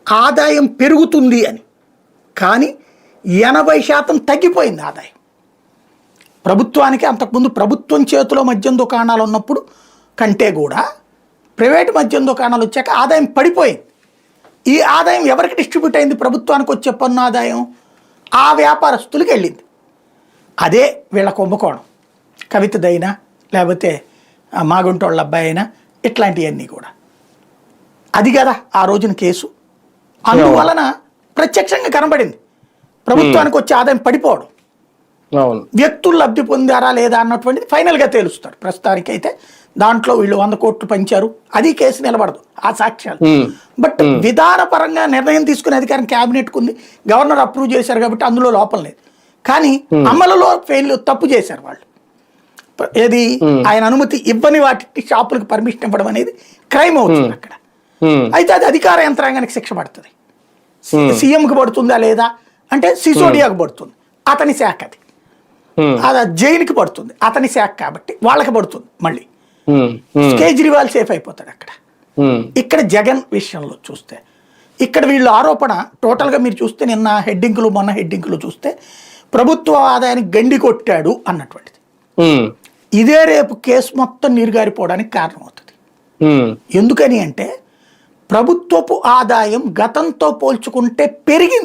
ఆదాయం పెరుగుతుంది అని. కానీ 80% తగ్గిపోయింది ఆదాయం. ప్రభుత్వానికి అంతకుముందు ప్రభుత్వం చేతిలో మద్యం దుకాణాలు ఉన్నప్పుడు కంటే కూడా ప్రైవేట్ మద్యం దుకాణాలు వచ్చాక ఆదాయం పడిపోయింది. ఈ ఆదాయం ఎవరికి డిస్ట్రిబ్యూట్ అయింది? ప్రభుత్వానికి వచ్చే పన్ను ఆదాయం ఆ వ్యాపారస్తులకు వెళ్ళింది. అదే వీళ్ళ కుంభకోణం. కవితదైనా లేకపోతే మాగుంటోళ్ళ అబ్బాయి అయినా ఇట్లాంటివన్నీ కూడా అది కదా ఆ రోజున కేసు. అందువలన ప్రత్యక్షంగా కనబడింది ప్రభుత్వానికి వచ్చే ఆదాయం పడిపోవడం. వ్యక్తులు లబ్ధి పొందారా లేదా అన్నటువంటిది ఫైనల్గా తేలుస్తారు. ప్రస్తుతానికైతే దాంట్లో వీళ్ళు 100 కోట్లు పంచారు, అది కేసు నిలబడదు, ఆ సాక్ష్యాలు. బట్ విధానపరంగా నిర్ణయం తీసుకునే అధికారం క్యాబినెట్కు ఉంది, గవర్నర్ అప్రూవ్ చేశారు కాబట్టి అందులో లోపం లేదు. కానీ అమలులో తప్పు చేశారు వాళ్ళు. ఏది ఆయన అనుమతి ఇవ్వని వాటికి షాపులకు పర్మిషన్ ఇవ్వడం అనేది క్రైమ్ అవుతుంది అక్కడ. అయితే అది అధికార యంత్రాంగానికి శిక్ష పడుతుంది. సీఎంకి పడుతుందా లేదా అంటే సిసోడియాకు పడుతుంది, అతని శాఖ. అది జైలుకి పడుతుంది, అతని శాఖ కాబట్టి వాళ్ళకి పడుతుంది. మళ్ళీ కేజ్రీవాల్ సేఫ్ అయిపోతాడు అక్కడ. ఇక్కడ జగన్ విషయంలో చూస్తే ఇక్కడ వీళ్ళు ఆరోపణ టోటల్గా మీరు చూస్తే నిన్న హెడ్డింగ్లు మొన్న హెడ్డింగ్లు చూస్తే ప్రభుత్వ ఆదాయానికి గండి కొట్టాడు అన్నటువంటిది. ఇదే రేపు కేసు మొత్తం నీరుగారిపోవడానికి కారణమవుతుంది. ఎందుకని అంటే ప్రభుత్వపు ఆదాయం గతంతో పోల్చుకుంటే పెరిగింది.